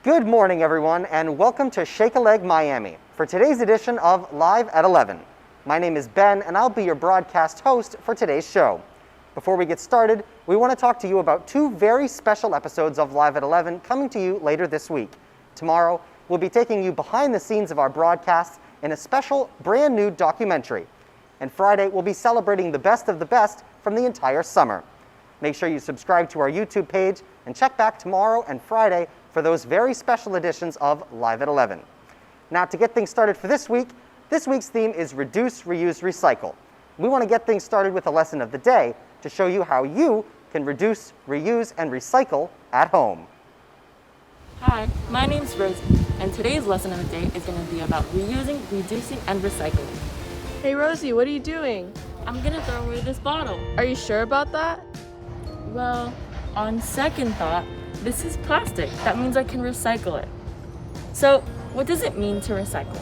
Good morning, everyone, and welcome to Shake a Leg Miami for today's edition of Live at 11. My name is Ben, and I'll be your broadcast host for today's show. Before we get started, we want to talk to you about two very special episodes of Live at 11 coming to you later this week. Tomorrow, we'll be taking you behind the scenes of our broadcasts in a special, brand new documentary. And Friday, we'll be celebrating the best of the best from the entire summer. Make sure you subscribe to our YouTube page and check back tomorrow and Friday for those very special editions of Live at 11. Now, to get things started for this week's theme is Reduce, Reuse, Recycle. We want to get things started with a lesson of the day to show you how you can reduce, reuse, and recycle at home. Hi, my name's Rosie, and today's lesson of the day is going to be about reusing, reducing, and recycling. Hey Rosie, what are you doing? I'm going to throw away this bottle. Are you sure about that? Well, on second thought, this is plastic. That means I can recycle it. So, what does it mean to recycle?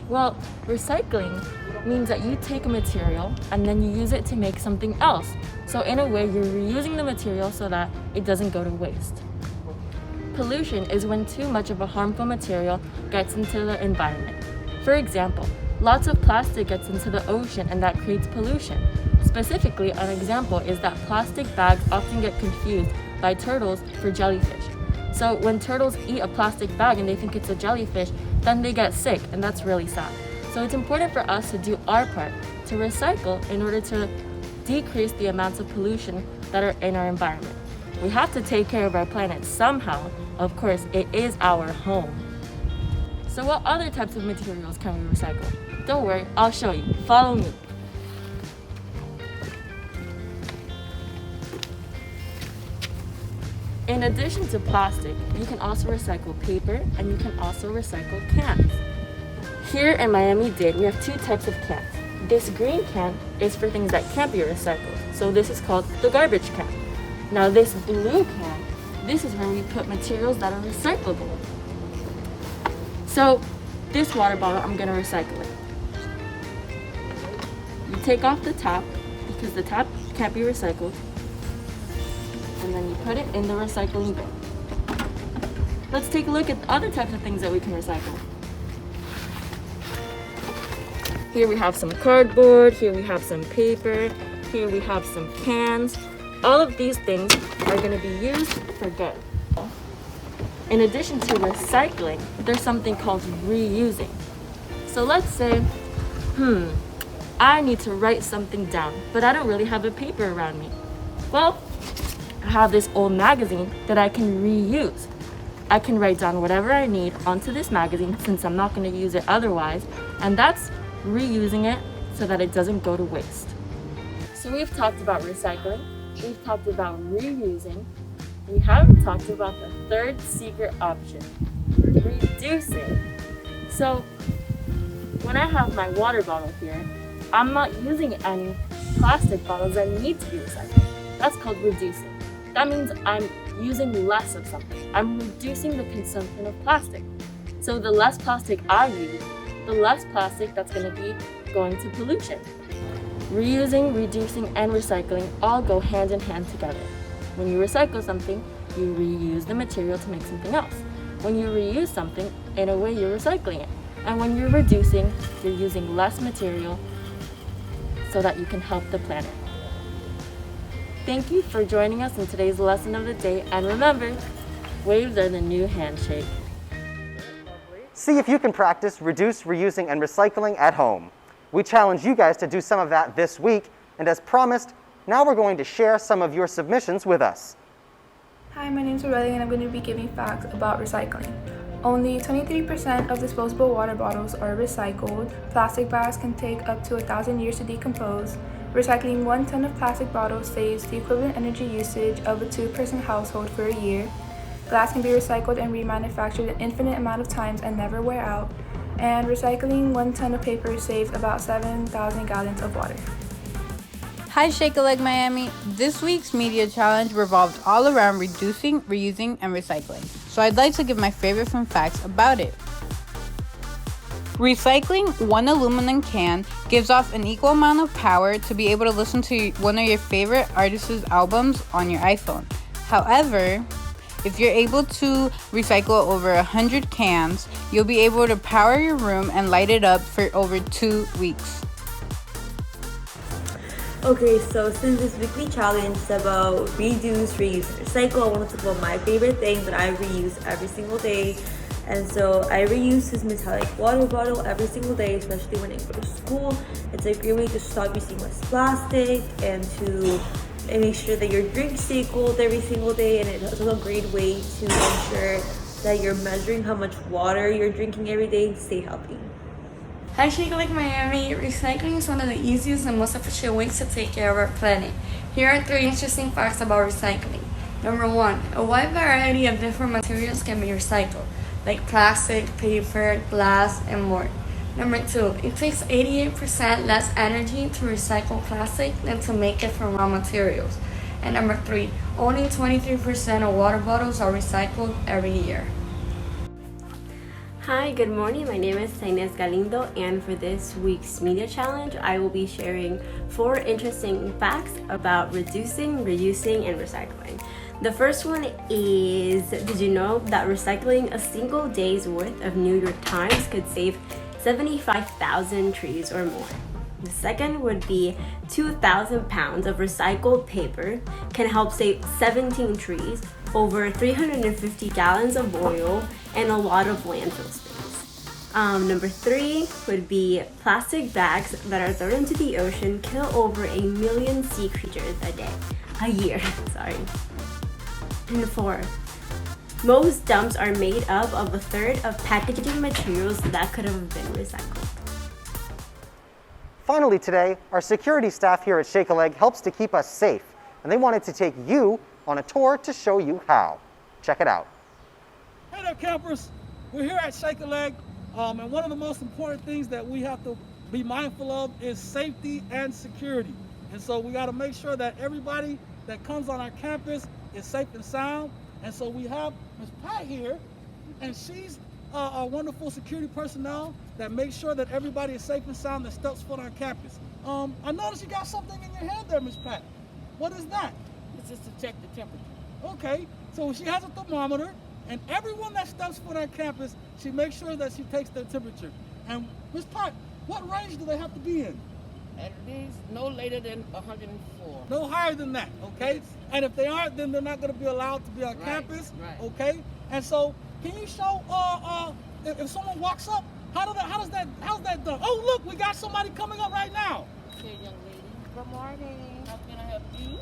Well, recycling means that you take a material and then you use it to make something else. So in a way, you're reusing the material so that it doesn't go to waste. Pollution is when too much of a harmful material gets into the environment. For example, lots of plastic gets into the ocean and that creates pollution. Specifically, an example is that plastic bags often get confused by turtles for jellyfish. So when turtles eat a plastic bag and they think it's a jellyfish, then they get sick, and that's really sad. So it's important for us to do our part to recycle in order to decrease the amounts of pollution that are in our environment. We have to take care of our planet somehow. Of course, it is our home. So what other types of materials can we recycle? Don't worry, I'll show you. Follow me. In addition to plastic, you can also recycle paper and you can also recycle cans. Here in Miami-Dade, we have two types of cans. This green can is for things that can't be recycled, so this is called the garbage can. Now this blue can, this is where we put materials that are recyclable. So this water bottle, I'm going to recycle it. You take off the top because the top can't be recycled, and then you put it in the recycling bin. Let's take a look at other types of things that we can recycle. Here we have some cardboard, here we have some paper, here we have some cans. All of these things are going to be used for good. In addition to recycling, there's something called reusing. So let's say, I need to write something down, but I don't really have a paper around me. Well, I have this old magazine that I can reuse. I can write down whatever I need onto this magazine since I'm not going to use it otherwise, and that's reusing it so that it doesn't go to waste. So we've talked about recycling, we've talked about reusing, we haven't talked about the third secret option, reducing. So when I have my water bottle here, I'm not using any plastic bottles that need to be recycled. That's called reducing. That means I'm using less of something. I'm reducing the consumption of plastic. So the less plastic I use, the less plastic that's going to be going to pollution. Reusing, reducing, and recycling all go hand in hand together. When you recycle something, you reuse the material to make something else. When you reuse something, in a way you're recycling it. And when you're reducing, you're using less material so that you can help the planet. Thank you for joining us in today's lesson of the day, and remember, waves are the new handshake. See if you can practice reduce, reusing, and recycling at home. We challenge you guys to do some of that this week, and as promised, now we're going to share some of your submissions with us. Hi, my name is Aurelia and I'm going to be giving facts about recycling. Only 23% of disposable water bottles are recycled. Plastic bags can take up to 1,000 years to decompose. Recycling 1 ton of plastic bottles saves the equivalent energy usage of a 2-person household for a year. Glass can be recycled and remanufactured an infinite amount of times and never wear out. And recycling 1 ton of paper saves about 7,000 gallons of water. Hi Shake a Leg Miami. This week's media challenge revolved all around reducing, reusing, and recycling. So I'd like to give my favorite fun facts about it. Recycling one aluminum can gives off an equal amount of power to be able to listen to one of your favorite artists' albums on your iPhone. However, If you're able to recycle over 100 cans, you'll be able to power your room and light it up for over 2 weeks. Okay, so since this weekly challenge is about reduce, reuse, and recycle, I want to talk about my favorite thing that I reuse every single day. And so I reuse this metallic water bottle every single day, especially when I go to school. It's a great way to stop using less plastic and to make sure that your drinks stay cold every single day. And it's also a great way to ensure that you're measuring how much water you're drinking every day to stay healthy. Hi, Shake Lake Miami. Recycling is one of the easiest and most efficient ways to take care of our planet. Here are 3 interesting facts about recycling. Number 1, a wide variety of different materials can be recycled, like plastic, paper, glass, and more. Number 2, it takes 88% less energy to recycle plastic than to make it from raw materials. And number 3, only 23% of water bottles are recycled every year. Hi, good morning. My name is Inez Galindo, and for this week's media challenge, I will be sharing 4 interesting facts about reducing, reusing, and recycling. The first one is, did you know that recycling a single day's worth of New York Times could save 75,000 trees or more? The second would be 2,000 pounds of recycled paper can help save 17 trees, over 350 gallons of oil, and a lot of landfill space. Number 3 would be plastic bags that are thrown into the ocean kill over 1 million sea creatures a year. Sorry. And 4, most dumps are made up of a third of packaging materials that could have been recycled. Finally today, our security staff here at Shake a Leg helps to keep us safe, and they wanted to take you on a tour to show you how. Check it out. Hey there, campers. We're here at Shake a Leg, and one of the most important things that we have to be mindful of is safety and security. And so we got to make sure that everybody that comes on our campus is safe and sound. And so we have Ms. Pat here, and she's our wonderful security personnel that makes sure that everybody is safe and sound that steps foot on campus. I noticed you got something in your hand there, Ms. Pat. What is that? It's just to check the temperature. Okay, so she has a thermometer, and everyone that steps foot on campus, she makes sure that she takes their temperature. And Ms. Pat, what range do they have to be in? At least no later than 104. No higher than that, okay? Yes. And if they aren't, then they're not going to be allowed to be on campus, right. Okay? And so, can you show if someone walks up, how's that done? Oh, look, we got somebody coming up right now. Okay, young lady. Good morning. How can I help you?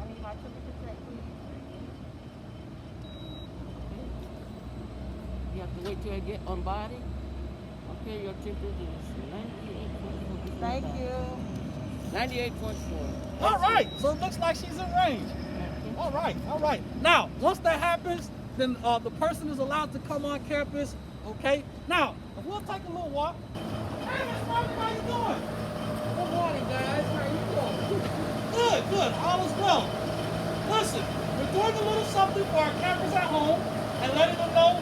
I need my temperature check, please. You have to wait till I get on body. Okay, your temperature is 98.4. Thank you. 98.4. All right, so it looks like she's in range. All right. Now, once that happens, then the person is allowed to come on campus, okay? Now, we'll take a little walk. Hey, Miss Martin, how you doing? Good morning, guys. How you doing? Good, all is well. Listen, we're doing a little something for our campers at home and letting them know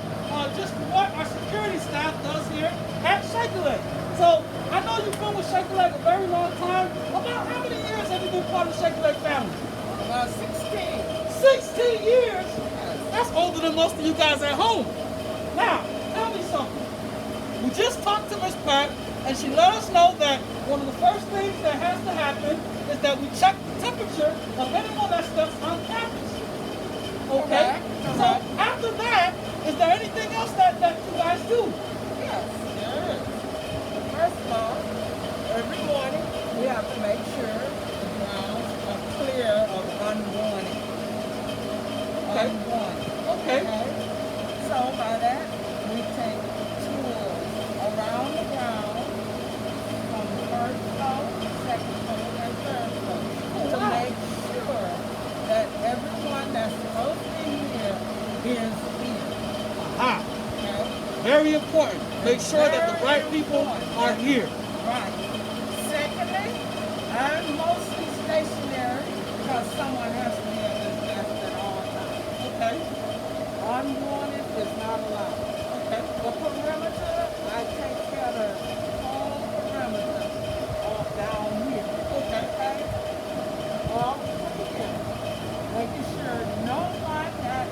just what our security staff does here at Shake a Leg. So, I know you've been with Shake a Leg a very long time. About how many years have you been part of the Shake a Leg family? About 16. 16 years? That's older than most of you guys at home. Now, tell me something. We just talked to Miss Pat, and she let us know that one of the first things that has to happen is that we check the temperature of anyone that steps on campus. Okay? So after that, is there anything else that you guys do? Yes, there is. First of all, every morning we have to make sure the grounds are clear of unwanted. Okay. So by that, we take tools around the ground from the first floor, second floor, and third floor to make sure that everyone that's supposed to be here is here. Aha. Okay? Very important. Make sure that the right people are here. Right. Secondly, I'm mostly stationary because someone has to be at this desk at all times. Okay. Unwanted is not allowed. Okay. The perimeter, I take care of the whole perimeter all down here. Okay. All here. Making sure no one that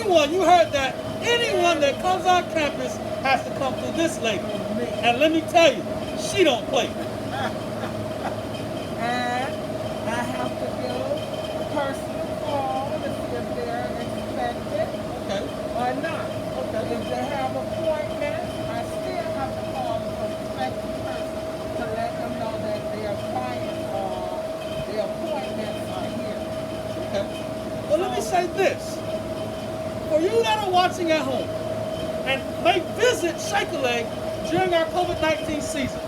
anyone, you heard that, anyone that comes on campus has to come through this lady. And let me tell you, she don't play. And I have to give a personal call to see if they're expected or not. If they have appointments, I still have to call the prospective person to let them know that their clients or their appointments are here. Well, let me say this. For you that are watching at home and may visit Shake a Leg during our COVID-19 season,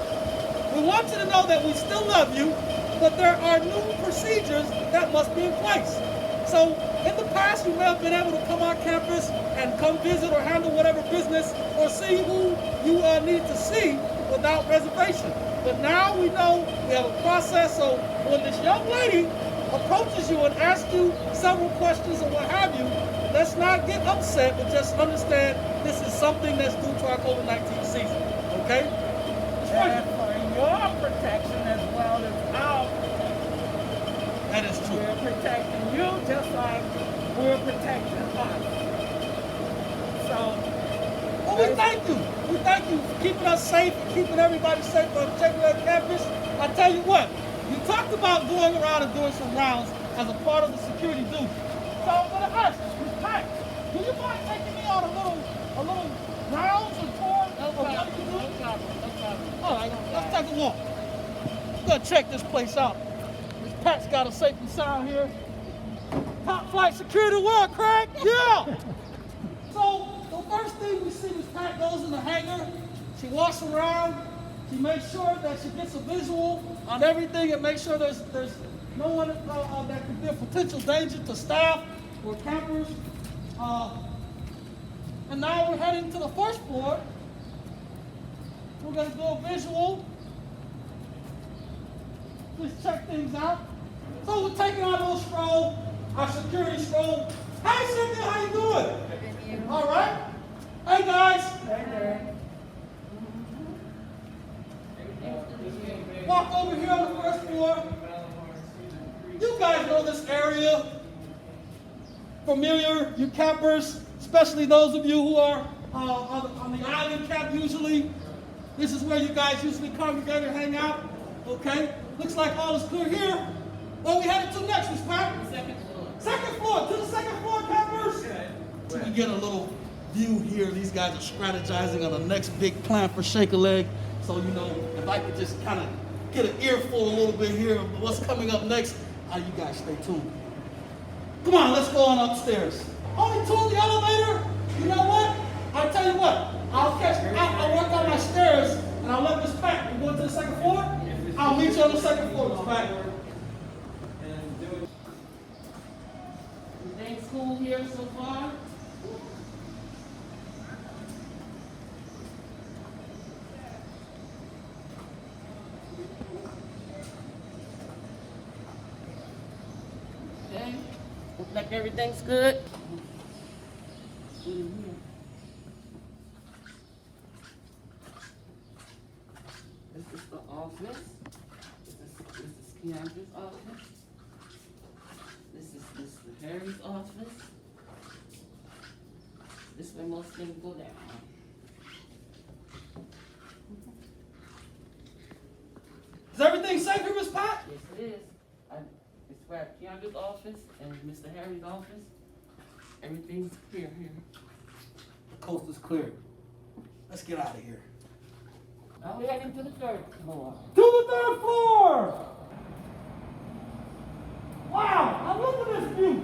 we want you to know that we still love you, but there are new procedures that must be in place. So in the past, you may have been able to come on campus and come visit or handle whatever business or see who you need to see without reservation. But now we know we have a process, so when this young lady approaches you and asks you several questions or what have you, let's not get upset, but just understand this is something that's due to our COVID-19 season, okay? And for your protection as well as our protection. That is true. We're protecting you just like we're protecting us. So, well, we thank you. We thank you for keeping us safe and keeping everybody safe on Shake a Leg campus. I tell you what, you talked about going around and doing some rounds as a part of the security duty. So I'm going to ask you, Ms. Pat, do you mind taking me on a little rounds or tour of what you do? no problem. All right, let's take a walk. We're going to check this place out. Ms. Pat's got us safe and sound here. Top flight security world, Craig. Yeah! So the first thing we see, Ms. Pat goes in the hangar. She walks around. She makes sure that she gets a visual on everything and makes sure there's no one that could be a potential danger to staff or campers. And now we're heading to the first floor. We're going to go visual. Just check things out. So we're taking our little stroll, our security stroll. Hey, Cynthia, how you doing? All right. Hey, guys. Walk over here on the first floor. You guys know this area. Familiar, you campers, especially those of you who are on the island camp usually. This is where you guys usually congregate and hang out. Okay? Looks like all is clear here. Where we headed to next, Ms. Pat? Second floor. Second floor. To the second floor, campers. Okay. So we get a little view here. These guys are strategizing on the next big plan for Shake a Leg. So, you know, if I could just kind of get an earful a little bit here of what's coming up next, you guys stay tuned. Come on, let's go on upstairs. Only two in the elevator? You know what? I'll tell you what. I'll work on my stairs and I'll let Miss Pat. You going to the second floor? I'll meet you on the second floor, Miss Pat. Everything's cool here so far? Okay. Looks like everything's good. This is the office. This is Keandra's office. This is Mr. Harry's office. This is where most things go down. Is everything safe here, Miss Pat? Yes, it is. It's where Keandra's office and Mr. Harry's office. Everything's clear here. The coast is clear. Let's get out of here. Now we're heading to the third floor. To the third floor! Wow, now look at this view.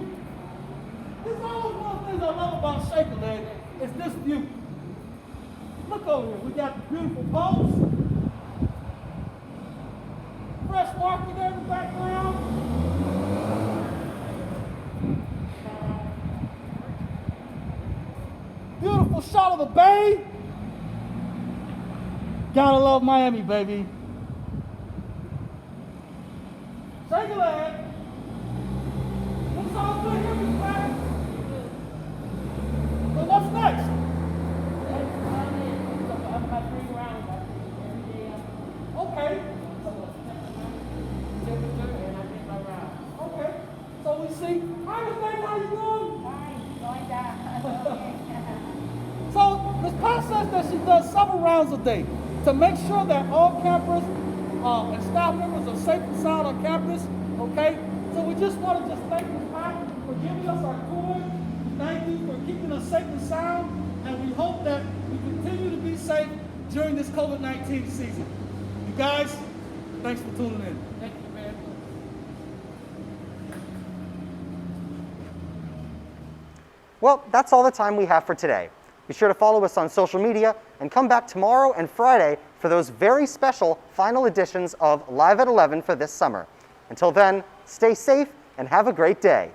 This is always one of the things I love about Shake a Leg, is this view. Look over here, we got the beautiful boats. Fresh water there in the background. Beautiful shot of the bay. Gotta love Miami, baby. Shake a Leg. Looks all good here, Miss Pat. So what's next? Okay. Okay. So we see. Hi, Miss Pat, how you doing? Fine, going down. process that she does several rounds a day to make sure that all campers and staff members are safe and sound on campus, okay? So we just want to just thank you for giving us our tour. Thank you for keeping us safe and sound, and we hope that we continue to be safe during this COVID-19 season. You guys, thanks for tuning in. Thank you, man. Well, that's all the time we have for today. Be sure to follow us on social media and come back tomorrow and Friday for those very special final editions of Live at 11 for this summer. Until then, stay safe and have a great day.